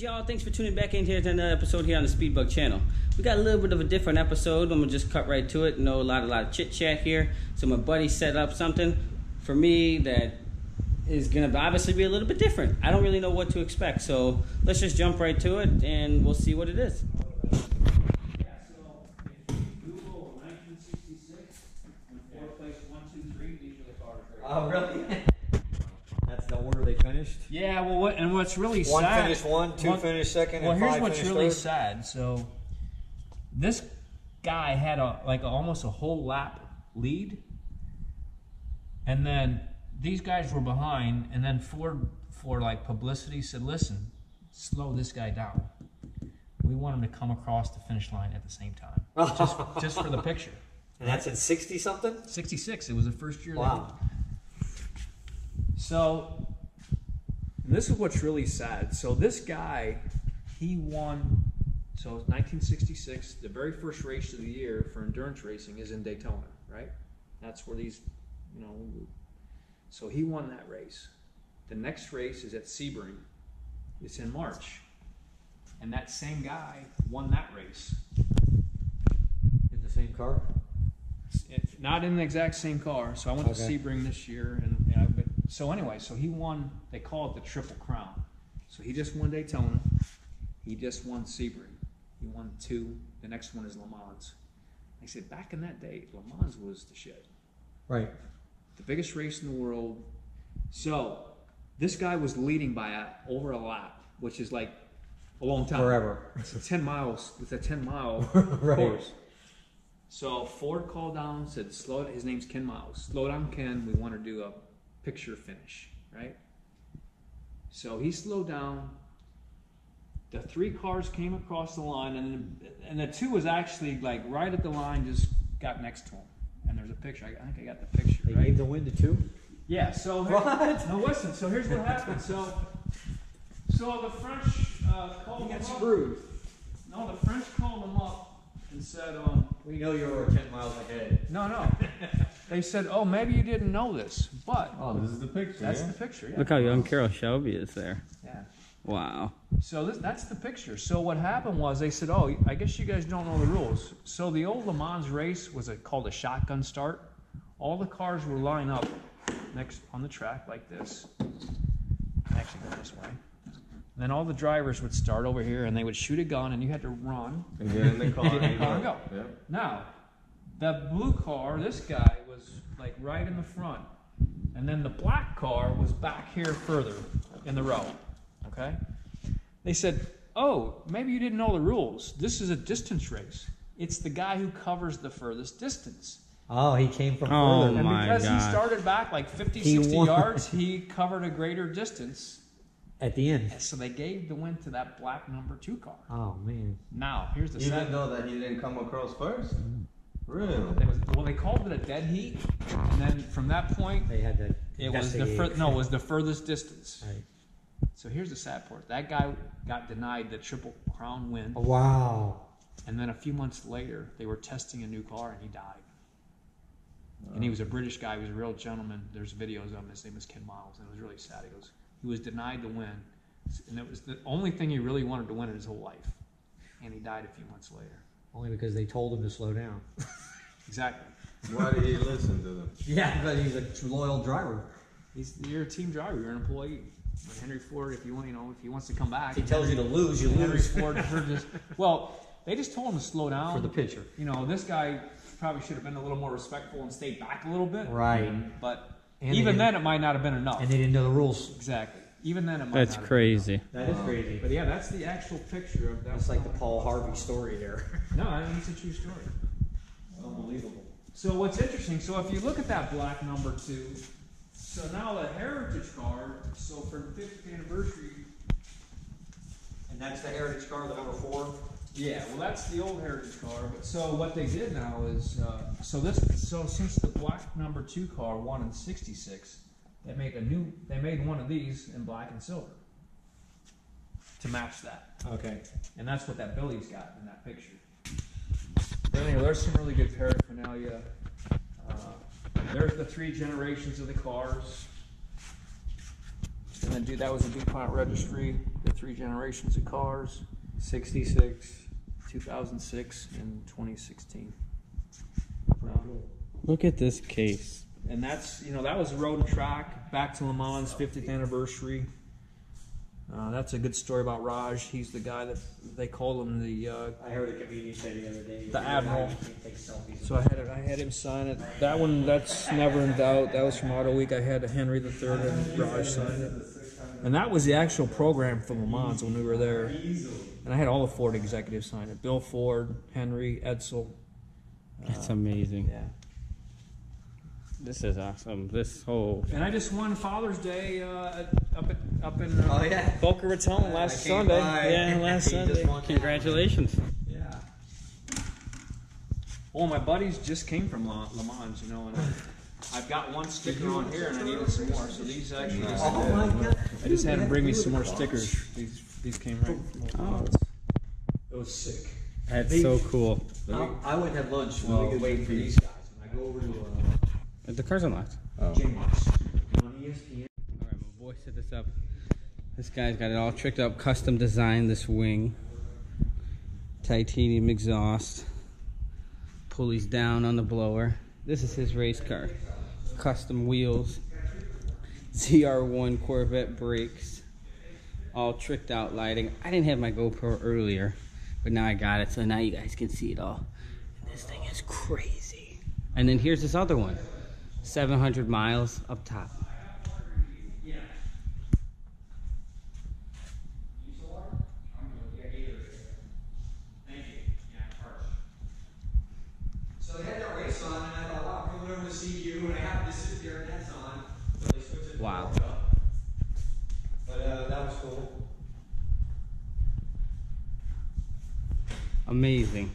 Greetings, y'all. Thanks for tuning back in here to another episode here on the Speedbug channel. We got a little bit of a different episode. I'm going to just cut right to it. No, a lot of chit-chat here. So my buddy set up something for me that is going to obviously be a little bit different. I don't really know what to expect. So let's just jump right to it and we'll see what it is. Yeah, so if you Google 1966 and fourth place 1, 2, 3, these are the cars right Oh, really? That's the order they finished? Yeah, well, what's really sad... One finished one, two finished second, and five finished third? Well, here's what's really sad. So, this guy had almost a whole lap lead, and then these guys were behind, and then Ford, for like publicity, said, listen, slow this guy down. We want him to come across the finish line at the same time, just for the picture. And that's in 60-something? 66. It was the first year. Wow. So, this is what's really sad. So this guy, he won, so 1966, the very first race of the year for endurance racing is in Daytona, right? That's where these, so he won that race. The next race is at Sebring. It's in March. And that same guy won that race. In the same car? Not in the exact same car. So I went to Sebring this year, and so anyway, so he won, they call it the Triple Crown. So he just won Daytona, he just won Sebring, he won 2, the next one is Le Mans. I said, back in that day, Le Mans was the shit. Right. The biggest race in the world. So, this guy was leading by over a lap, which is like a long time. Forever. It's a 10 miles, it's a 10-mile right. course. So Ford called down, said, slow down, his name's Ken Miles. Slow down, Ken, we want to do a picture finish, right? So he slowed down. The 3 cars came across the line, and the 2 was actually like right at the line, just got next to him. And there's a picture. I think I got the picture. They right? gave the win to 2? Yeah. So what? No, listen. So here's what happened. So the French called him up. Screwed. No, the French called him up and said, "We know you were 10 miles ahead." No. They said, oh, maybe you didn't know this, but... Oh, this is the picture, That's the picture, yeah. Look how young Carroll Shelby is there. Yeah. Wow. So that's the picture. So what happened was they said, oh, I guess you guys don't know the rules. So the old Le Mans race was called a shotgun start. All the cars were lined up next on the track like this. Actually, go this way. And then all the drivers would start over here, and they would shoot a gun, and you had to run. And get in the car, and go. Yeah. Now, that blue car, this guy, was like right in the front. And then the black car was back here further in the row. Okay? They said, oh, maybe you didn't know the rules. This is a distance race. It's the guy who covers the furthest distance. Oh, he came from Oh, further. And my because gosh. he started back like 50, He 60 won. yards, he covered a greater distance. At the end. So they gave the win to that black number 2 car. Oh, man. Now, here's the Even sad... though that he didn't come across first? Really? They called it a dead heat, and then from that point, They had to it was it was the furthest distance. Right. So here's the sad part: that guy got denied the Triple Crown win, Wow. and then a few months later, they were testing a new car, and he died. And he was a British guy; he was a real gentleman. There's videos of him. His name is Ken Miles, and it was really sad. He was denied the win, and it was the only thing he really wanted to win in his whole life, and he died a few months later. Only because they told him to slow down. Exactly. Why did he listen to them? Yeah, but he's a loyal driver. You're a team driver. You're an employee. But Henry Ford, if he wants to come back, If he tells you to lose, you Henry lose. Ford, they just told him to slow down For the picture. This guy probably should have been a little more respectful and stayed back a little bit. Right. But And even then, it might not have been enough. And they didn't know the rules. Exactly. Even then, it might. That's not crazy. Have been That is crazy. enough. But yeah, that's the actual picture of that. That's like the Paul Harvey story there. No, I mean, it's a true story. Unbelievable. So what's interesting? So if you look at that black number 2. So now the heritage car, so for the 50th anniversary. And that's the heritage car, the number 4? Yeah, well that's the old heritage car, but so what they did now is, so since the black number 2 car won in 66, they made one of these in black and silver to match that. Okay. And that's what that Billy's got in that picture. But anyway, there's some really good paraphernalia. There's the 3 generations of the cars. And then, that was a DuPont registry. The 3 generations of cars, 66, 2006, and 2016. Look at this case. And that's, you know, that was Road and Track, back to Le Mans 50th anniversary. That's a good story about Raj. He's the guy that they call him the I heard a comedian say the other day. The Admiral. Take selfies. So I had him sign it. That one, that's never in doubt. That was from Auto Week. I had Henry III and Raj sign it. And that was the actual program for Le Mans when we were there. And I had all the Ford executives sign it. Bill Ford, Henry, Edsel. That's amazing. Yeah. This is awesome. This whole. And I just won Father's Day up in Oh, yeah. Boca Raton last I came Sunday. by. Yeah, last He just Sunday. won that. Congratulations. Yeah. Well, my buddies just came from Le Mans, you know, and I've got one sticker on here, and I needed some more. So these actually, Oh my God. I just had them bring me some more stickers. These came right from Le Mans. It was sick. That's so cool. I went and had lunch while waiting for these guys. And I go over to The car's unlocked. James on ESPN. Alright, my boy set this up. This guy's got it all tricked up, custom designed this wing. Titanium exhaust. Pulleys down on the blower. This is his race car. Custom wheels. ZR1 Corvette brakes. All tricked out lighting. I didn't have my GoPro earlier, but now I got it, so now you guys can see it all. And this thing is crazy. And then here's this other one. 700 miles up top. So they had that race on, and I thought, wow, I'm coming over to see you, and I have to sit there, and that's on. So they switched it to Wow. World Cup. But that was cool. Amazing.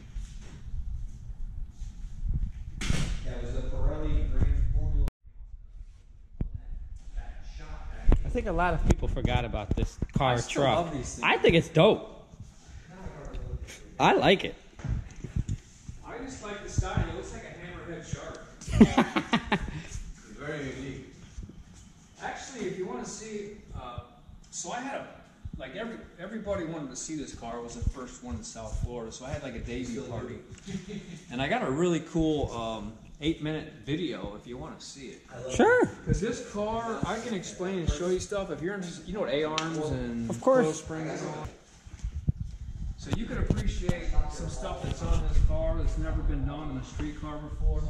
Yeah, it was the Pirelli Grand Formula. That shot. I think a lot of people forgot about this car I still truck. love these things. I think it's dope. I like it. I just like the style. It looks like a hammerhead shark. It's very unique. Actually, if you want to see, so I had everybody wanted to see this car. It was the first one in South Florida, so I had like a debut party, and I got a really cool 8-minute video if you want to see it. Sure. Because this car, I can explain and show you stuff. If you're interested, you know what A-arms and Of course. coil springs are. So you can appreciate some stuff that's on this car that's never been done in a street car before.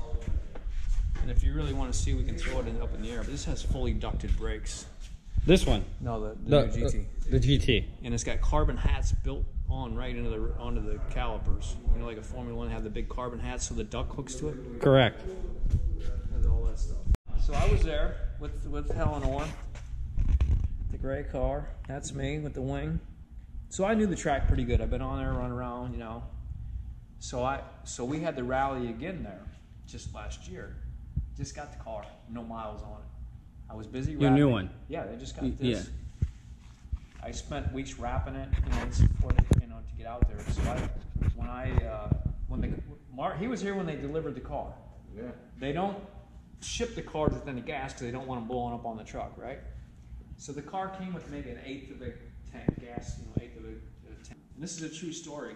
And if you really want to see, we can throw it up in the air. But this has fully ducted brakes. This one. No, the new GT. The GT. And it's got carbon hats built on right onto the calipers. You know, like a Formula One have the big carbon hats, so the duck hooks to it. Correct. And all that stuff. So I was there with Eleanor, the gray car. That's me with the wing. So I knew the track pretty good. I've been on there, run around, you know. So we had the rally again there just last year. Just got the car, no miles on it. I was busy. Your new one. Yeah, they just got this. Yeah. I spent weeks wrapping it, you know, before they, you know, to get out there. So he was here when they delivered the car. Yeah. They don't ship the cars with any gas because they don't want them blowing up on the truck, right? So the car came with maybe an eighth of a tank gas, you know, eighth of a tank. And this is a true story.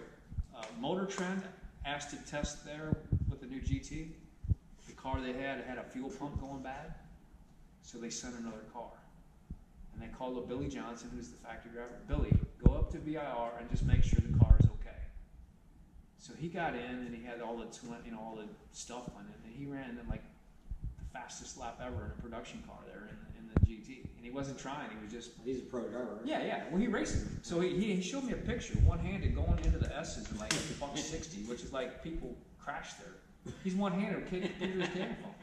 Motor Trend asked to test there with the new GT. The car they had a fuel pump going bad, so they sent another car. And they called up Billy Johnson, who's the factory driver. Billy, go up to VIR and just make sure the car is okay. So he got in and he had all the all the stuff on it, and he ran like the fastest lap ever in a production car there in the GT. And he wasn't trying; he was just. He's a pro driver. Yeah. Well, he raced. So he showed me a picture, one-handed, going into the S's in like $160, which is like people crash there. He's one-handed, through his camera phone.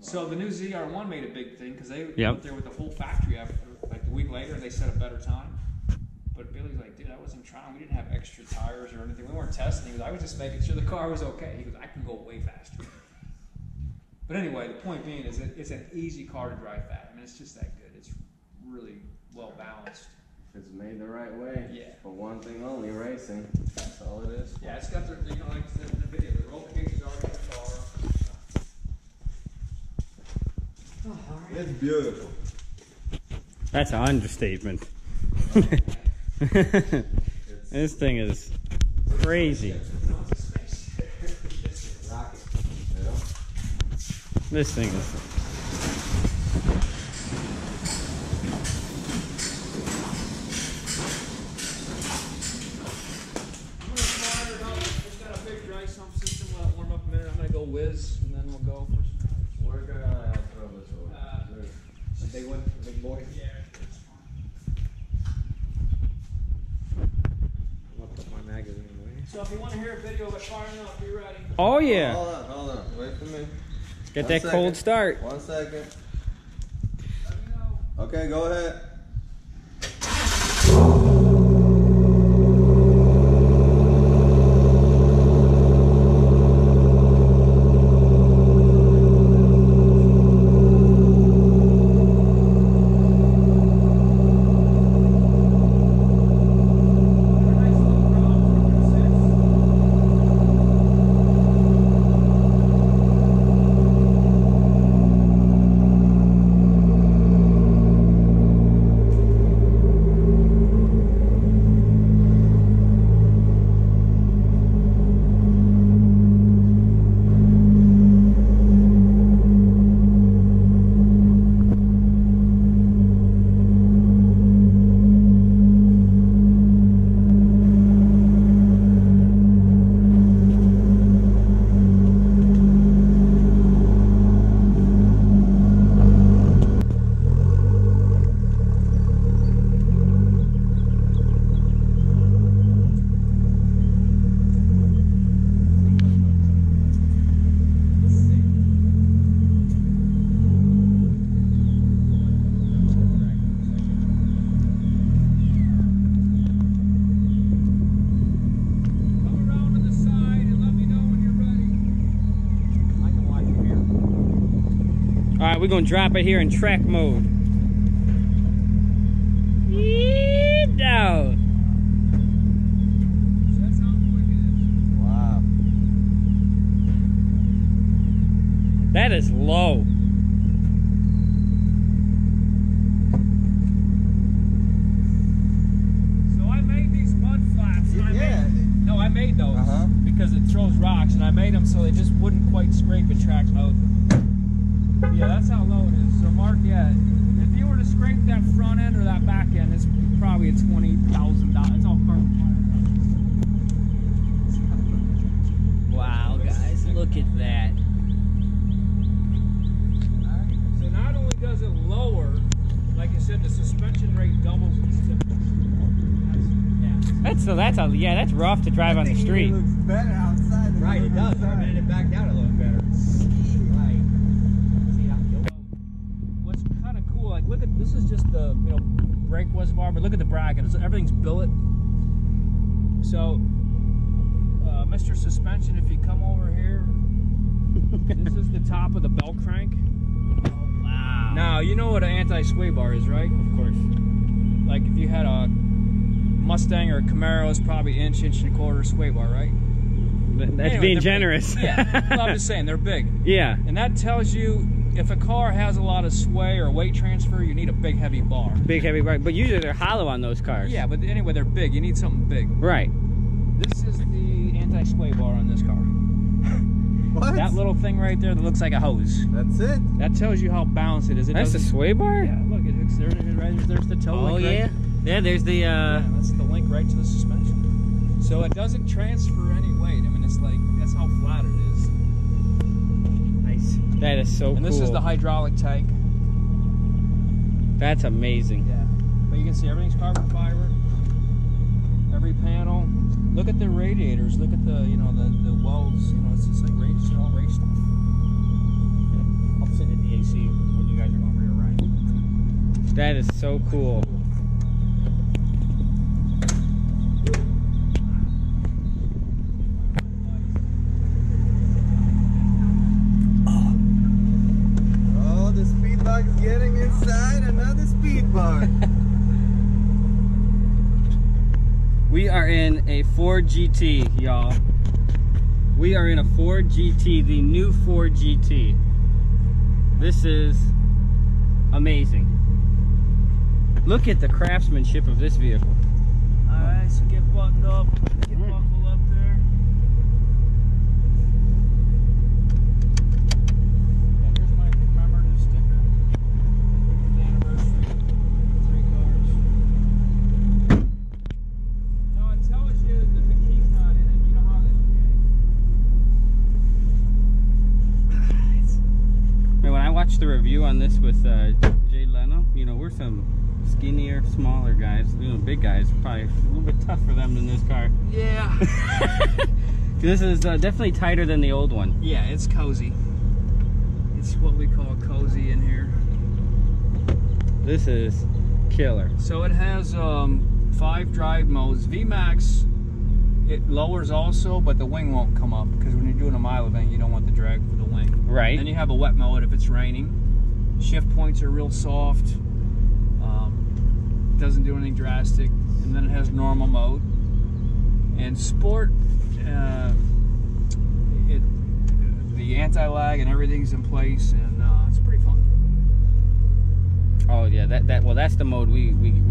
So the new ZR1 made a big thing because they went there with the whole factory after, like a week later, and they set a better time. But Billy's like, dude, I wasn't trying. We didn't have extra tires or anything. We weren't testing. He goes, I was just making sure the car was okay. He goes, I can go way faster. But anyway, the point being is that it's an easy car to drive fast. I mean, it's just that good. It's really well balanced. It's made the right way. Yeah. For one thing only, racing. That's all it is. Yeah, it's got the, you know, like in the video, the roll cage is already in the car. It's beautiful. That's an understatement. This thing is crazy. This thing is. It's got a big dry sump system. We'll warm up a minute. I'm gonna go whiz, and then we'll go for some. We're gonna throw this over. A big one, a big boy. Yeah. I'll put my magazine away. So if you want to hear a video of it firing up, be ready. Oh yeah. Hold on. Wait for me. Get One that second. cold start. 1 second. Let me know. Okay, go ahead. Alright, we're gonna drop it here in track mode. Down. That's how quick it is. Wow. That is low. So I made these mud flaps. And I made those because it throws rocks, and I made them so they just wouldn't quite scrape in track mode. Yeah, that's how low it is. So Mark, yeah, if you were to scrape that front end or that back end, it's probably a $20,000. It's all carbon fiber. Wow, guys, look at that. So not only does it lower, like I said, the suspension rate doubles in stiffness. That's rough to drive on the street. It looks better outside than Right, it does. inside. I it back down a little better. Right. See how What's kind of cool, like look at this is just the brake bar, but look at the bracket. Everything's billet. So, Mr. Suspension, if you come over here, this is the top of the belt crank. Oh, wow. Now you know what an anti-sway bar is, right? Of course. Like if you had a Mustang or a Camaro, it's probably inch and a quarter sway bar, right? That's Anyway, being they're generous. big. Yeah, well, I'm just saying they're big. Yeah. And that tells you if a car has a lot of sway or weight transfer, you need a big heavy bar. Big heavy right, but usually they're hollow on those cars. Yeah, but anyway, they're big. You need something big. Right. This is the anti-sway bar on this car. What? That little thing right there that looks like a hose. That's it? That tells you how balanced it is. That's a sway bar? Yeah, look, there's the toe Oh link. yeah. Right? Yeah, there's the Yeah, that's the link right to the suspension. So it doesn't transfer any weight. I mean, it's like, that's how flat it is. nice. That is so cool. And this is the hydraulic tank. That's amazing. Yeah. But you can see everything's carbon fiber. Every panel. Look at the radiators. Look at the, the welds. It's just like all race stuff. I'll send it the AC when you guys are going for your ride. That is so cool. Oh, the speed bug's getting inside another speed bug. We are in a Ford GT, y'all. We are in a Ford GT, the new Ford GT. This is amazing. Look at the craftsmanship of this vehicle. Alright, so get buttoned up, get buckled up there. Yeah, here's my commemorative sticker. The anniversary, 3 cars. Now it tells you that the key's not in it. You know how this. Man, when I watched the review on this with Jay Leno, you know, we're some skinnier, smaller guys. You know, big guys, probably a little bit tough for them than this car. Yeah. This is definitely tighter than the old one. Yeah, it's cozy. It's what we call cozy in here. This is killer. So it has 5 drive modes. VMAX, it lowers also, but the wing won't come up because when you're doing a mile event, you don't want the drag for the wing. Right. Then you have a wet mode if it's raining. Shift points are real soft. Doesn't do anything drastic. And then it has normal mode. And sport, the anti-lag and everything's in place, and it's pretty fun. Oh yeah, well that's the mode we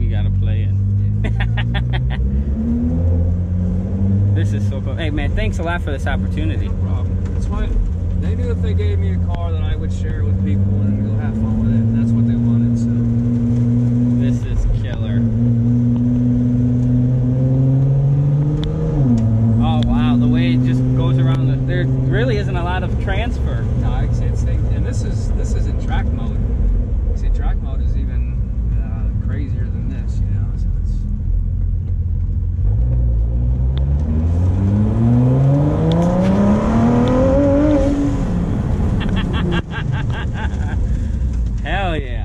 gotta play in. Yeah. This is so cool. Hey man, thanks a lot for this opportunity. No problem. That's why they knew if they gave me a car that I would share it with people and go have fun with it, and that's what they wanted. So this is killer. Oh wow, the way it just goes around there really isn't a lot of transfer. no, and this is in track mode. See, track mode is even crazier than this, you know. So it's Hell yeah.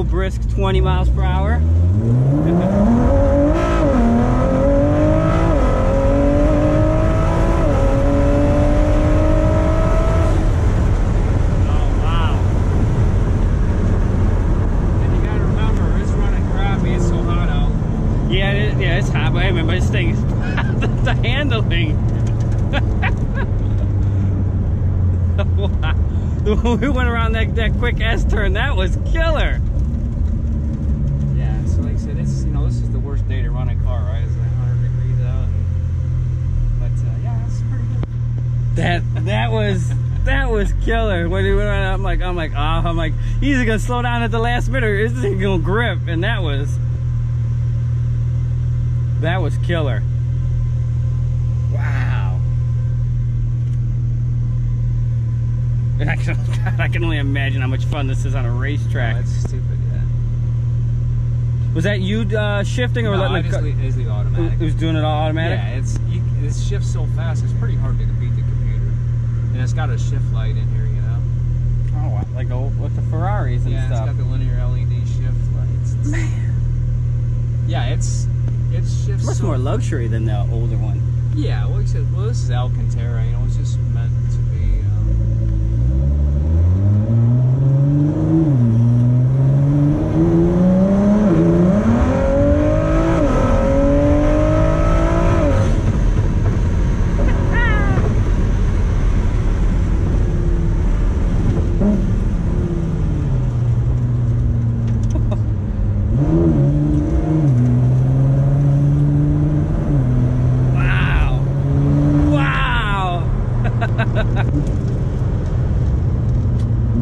Brisk 20 miles per hour. oh wow. And you gotta remember, it's running crappy, it's so hot out. Yeah, it's hot, but I remember this thing is the handling. Wow. When we went around that quick S-turn, that was killer. Yeah, so like I said, it's, you know, this is the worst day to run a car, right? It's like 100 degrees out. But yeah, it's pretty good. That was killer. When we went around, I'm like, he's either gonna slow down at the last minute or is he gonna grip? And that was killer. Wow. I can only imagine how much fun this is on a racetrack. Oh, that's stupid, yeah. Was that you shifting or No, letting I just leave automatic. It was doing it all automatic? Yeah, it shifts so fast, it's pretty hard to beat the computer. And it's got a shift light in here, you know. Oh, like with the Ferraris and yeah, stuff. Yeah, it's got the linear LED shift lights. Man. Yeah, it shifts much so more luxury than the older one. Yeah, well, this is Alcantara, you know, it's just meant to be.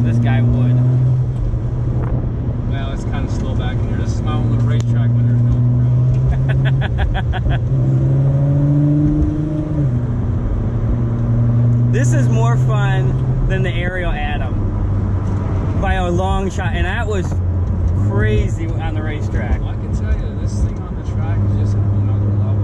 This guy would. Well, it's kind of slow back in here. This is my own little racetrack when there's no crowd. This is more fun than the Aerial Atom by a long shot, and that was crazy on the racetrack. Well, I can tell you, this thing on the track is just a whole nother level.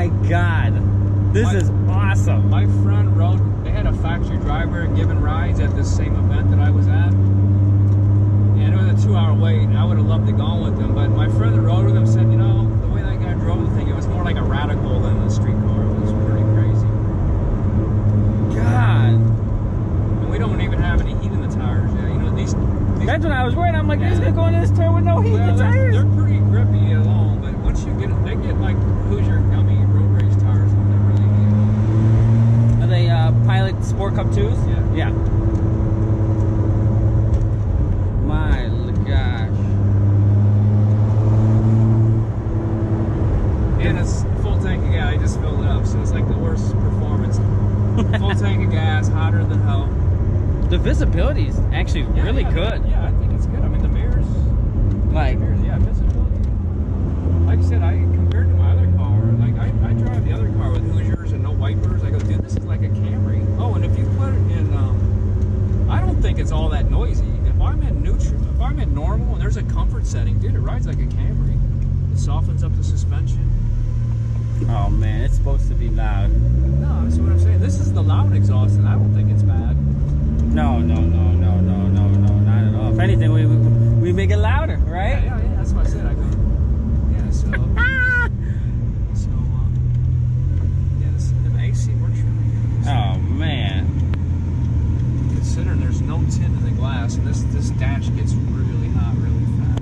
my God. This is awesome. My friend rode, they had a factory driver giving rides at this same event that I was at. And it was a 2-hour wait. I would have loved to go with him, but my friend that rode with him said, you know, the way that guy drove the thing, it was more like a radical than a street car. It was pretty crazy. God. And we don't even have any heat in the tires yet. You know, these That's what I was worried. I'm like, he's gonna go into this tour with no heat in the tires. they're pretty grippy along, but once you get it, they get like Hoosier gummy road race tires when they really heat. Are they Pilot Sport Cup 2s? Yeah. Yeah. My gosh. And it's full tank of gas. I just filled it up, so it's like the worst performance. Full tank of gas, hotter than hell. The visibility is actually really good. Yeah, I think it's good. I mean, the mirrors. Like, Yeah, visibility. Like I said, compared to my other car, like I drive the other car with Hoosiers and no wipers. I go, dude, this is like a Camry. Oh, and if you put it in, I don't think it's all that noisy. If I'm in neutral, if I'm in normal, and there's a comfort setting, dude, it rides like a Camry. It softens up the suspension. oh man, it's supposed to be loud. No, that's what I'm saying. This is the loud exhaust, and I don't think it's bad. No, not at all. If anything, we make it louder, right? Yeah, that's what I said. I go, yeah, so, yes, the AC works really good. Oh man. Considering there's no tint in the glass, and this dash gets really hot really fast.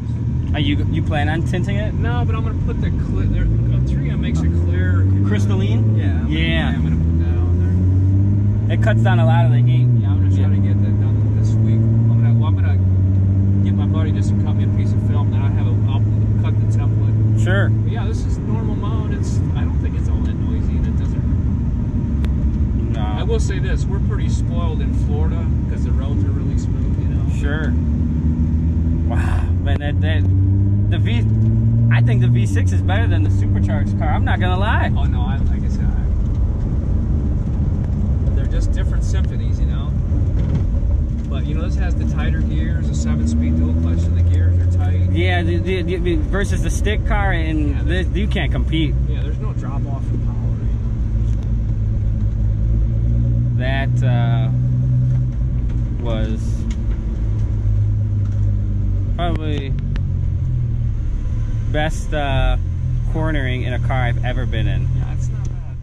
Are you plan on tinting it? No, but I'm gonna put the clear. 3M makes it clear. Crystalline? Yeah. I'm gonna put that on there. It cuts down a lot of the heat. Yeah, I'm gonna try to get that done this week. I'm gonna get my buddy just to cut me a piece of film, then I'll cut the template. Sure. But yeah, this is normal mode. I don't think it's all that noisy, and it doesn't. No. I will say this: we're pretty spoiled in Florida because the roads are really smooth. You know. Sure. Wow, man, I think the V6 is better than the supercharged car. I'm not gonna lie. Oh no, like I said, they're just different symphonies, you know. But you know, this has the tighter gears, a 7-speed dual clutch, so the gears are tight. Yeah, the versus the stick car, and you can't compete. Yeah, there's no drop off in power. That was probably best cornering in a car I've ever been in. Yeah, it's not bad.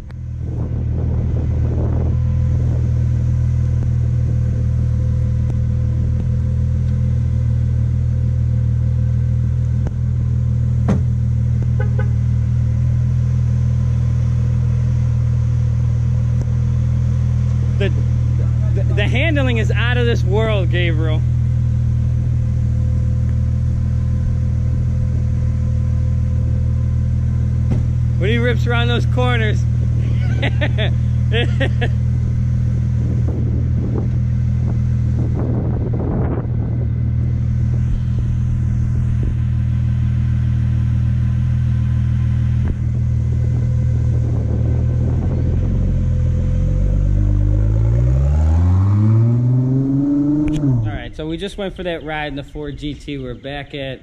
The handling is out of this world, Gabriel. When he rips around those corners. So we just went for that ride in the Ford GT. We're back at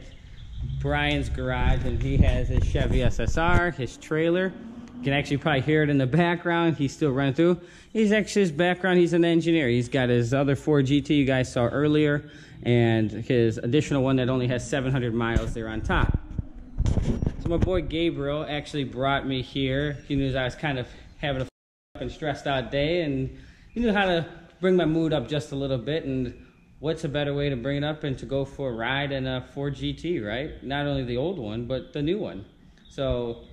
Brian's garage, and he has his Chevy SSR, his trailer. You can actually probably hear it in the background. He's still running through. He's actually, his background, he's an engineer. He's got his other Ford GT you guys saw earlier, and his additional one that only has 700 miles there on top. So my boy Gabriel actually brought me here. He knew I was kind of having a fucking stressed out day, and he knew how to bring my mood up just a little bit. And what's a better way to bring it up and to go for a ride in a Ford GT, right? Not only the old one, but the new one. So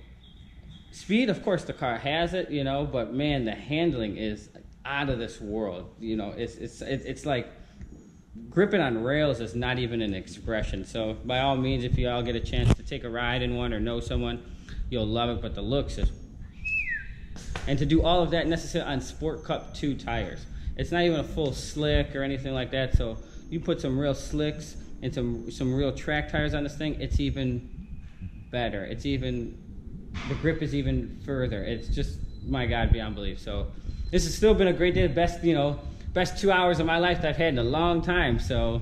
speed, of course, the car has it, you know, but man, the handling is out of this world. You know, it's like gripping on rails is not even an expression. So by all means, if you all get a chance to take a ride in one or know someone, you'll love it. But the looks is, and to do all of that necessarily on Sport Cup 2 tires. It's not even a full slick or anything like that. So you put some real slicks and some real track tires on this thing, it's even better. It's even, the grip is even further. It's just, my God, beyond belief. So this has still been a great day. Best, you know, best 2 hours of my life that I've had in a long time. So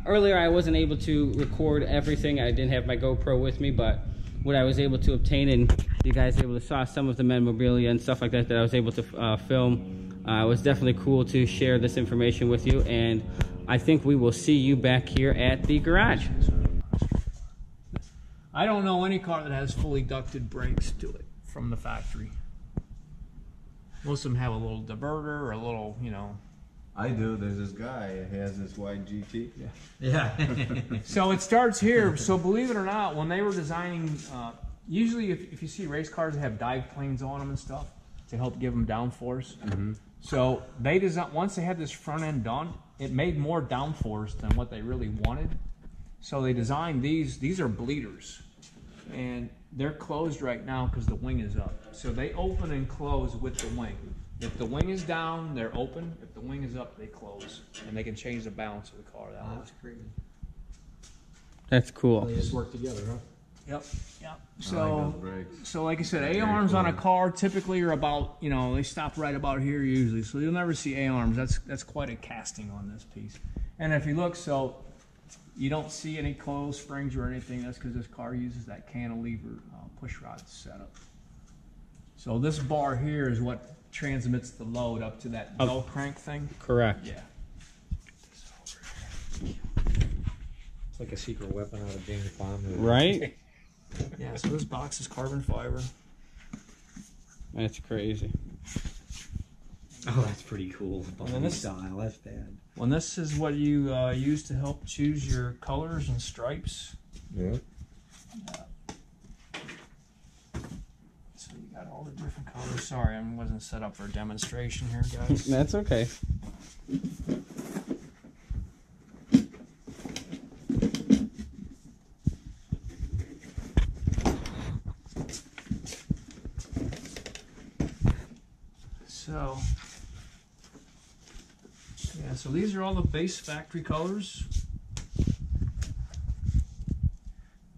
earlier I wasn't able to record everything. I didn't have my GoPro with me, but what I was able to obtain, and you guys able to saw some of the memorabilia and stuff like that that I was able to film. It was definitely cool to share this information with you, and I think we will see you back here at the garage. I don't know any car that has fully ducted brakes to it from the factory. Most of them have a little diverter or a little, you know. I do. There's this guy. He has this white GT. Yeah. So it starts here. So believe it or not, when they were designing, usually if you see race cars, they have dive planes on them and stuff to help give them downforce. So they once they had this front end done, it made more downforce than what they really wanted. So they designed these. These are bleeders, and they're closed right now because the wing is up. So they open and close with the wing. If the wing is down, they're open. If the wing is up, they close, and they can change the balance of the car that way. That's crazy. That's cool. They just work together, huh? Yep. Yep. So Like I said, A-arms on a car typically are about, you know, they stop right about here usually. So you'll never see A-arms. That's quite a casting on this piece. And if you look, so you don't see any closed springs or anything. That's because this car uses that cantilever push rod setup. So this bar here is what transmits the load up to that bell crank thing. Correct. Yeah. It's like a secret weapon out of James Bond. Right? Yeah, so this box is carbon fiber. That's crazy. Oh, that's pretty cool. And then this style, that's bad. Well, this is what you use to help choose your colors and stripes. yeah. So you got all the different colors. Sorry, I wasn't set up for a demonstration here, guys. That's okay. So, yeah, so these are all the base factory colors.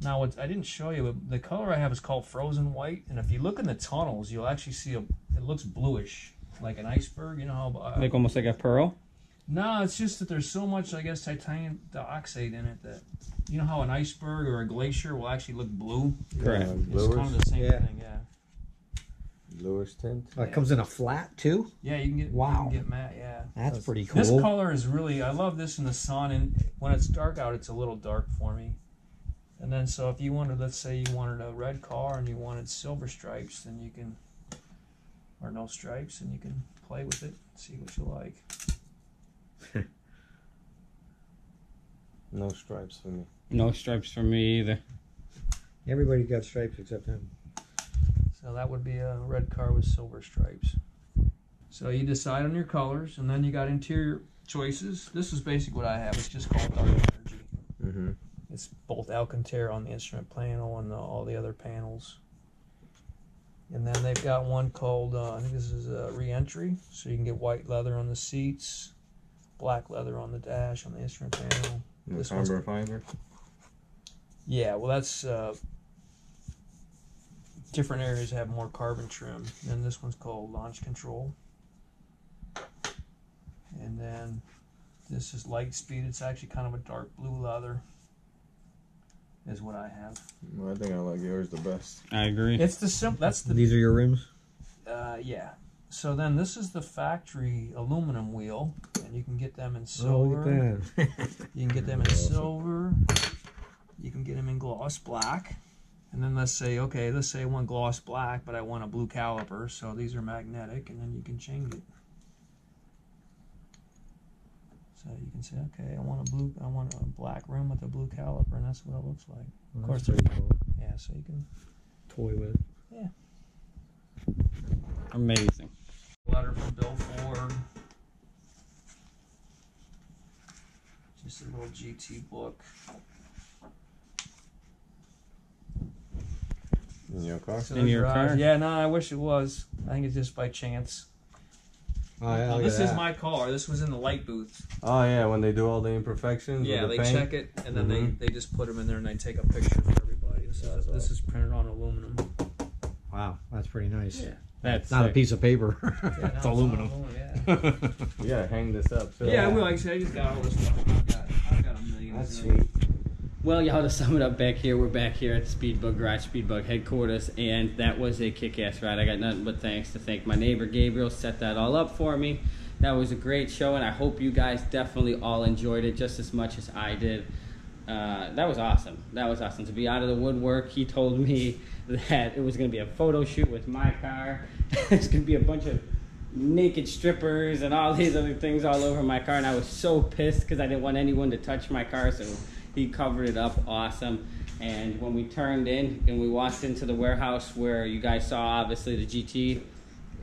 Now, I didn't show you, but the color I have is called frozen white, and if you look in the tunnels, you'll actually see it looks bluish, like an iceberg, you know how... Like almost like a pearl? No, it's just that there's so much, I guess, titanium dioxide in it that, you know how an iceberg or a glacier will actually look blue? Correct. It's kind of the same thing, yeah. Bluish tint. Oh, it comes in a flat too? Yeah, you can get, Wow. you can get matte, yeah. That's pretty cool. This color is really, I love this in the sun, and when it's dark out, it's a little dark for me. And then, so if you wanted, let's say you wanted a red car and you wanted silver stripes, then you can, or no stripes, and you can play with it, see what you like. No stripes for me. No stripes for me either. Everybody got stripes except him. So that would be a red car with silver stripes. So you decide on your colors, and then you got interior choices. This is basically what I have. It's just called Dark Energy. Mm-hmm. It's both Alcantara on the instrument panel and all the other panels. And then they've got one called, I think this is a re-entry. So you can get white leather on the seats, black leather on the dash on the instrument panel. This one's Carbon fiber. Yeah, well, that's different areas have more carbon trim. And this one's called launch control. And then this is light speed. It's actually kind of a dark blue leather, is what I have. Well, I think I like yours the best. I agree. It's the simple. That's the These are your rims? yeah. So then this is the factory aluminum wheel, and you can get them in Oh, silver. look at that. You can get them in silver. You can get them in gloss black. And then let's say, okay, let's say I want gloss black, but I want a blue caliper, so these are magnetic, and then you can change it. So you can say, okay, I want a black rim with a blue caliper, and that's what it looks like. Well, Of course, that's pretty cool. yeah, so you can, Toy with it. yeah. Amazing. Letter from Bill Ford. Just a little GT book. In your car? So In there's your Raj. car? Yeah, no, I wish it was. I think it's just by chance. Oh, yeah, look This at is that. my car. This was in the light booth. Oh yeah, when they do all the imperfections. Yeah, with they the paint. check it, and then they just put them in there, and they take a picture for everybody. This is printed on aluminum. Wow, that's pretty nice. Yeah. That's Not a sick. piece of paper. Yeah, It's no, aluminum. Yeah. You gotta hang this up too. Yeah, I will. Like I said, I just got all this stuff. I've got a million. That's of them. sweet. Well, y'all, to sum it up back here, we're back here at the Speedbug Garage, Speedbug headquarters, and that was a kick-ass ride. I got nothing but thanks to thank my neighbor Gabriel, set that all up for me. That was a great show, and I hope you guys definitely all enjoyed it just as much as I did. That was awesome. That was awesome. To be out of the woodwork, he told me that it was going to be a photo shoot with my car. There's going to be a bunch of naked strippers and all these other things all over my car, and I was so pissed because I didn't want anyone to touch my car, so he covered it up awesome. And when we turned in and we walked into the warehouse where you guys saw obviously the GT,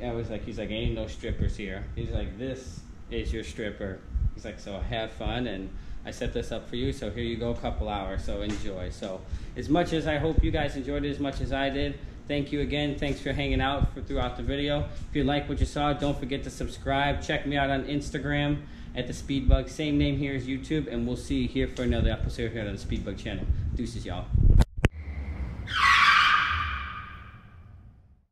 I was like, he's like, ain't no strippers here. He's like, this is your stripper. He's like, so have fun, and I set this up for you, so here you go, a couple hours, so enjoy. So as much as I hope you guys enjoyed it as much as I did, thank you again. Thanks for hanging out throughout the video. If you like what you saw, don't forget to subscribe. Check me out on Instagram at the Speedbug, same name here as YouTube, and we'll see you here for another episode here on the Speedbug channel. Deuces, y'all.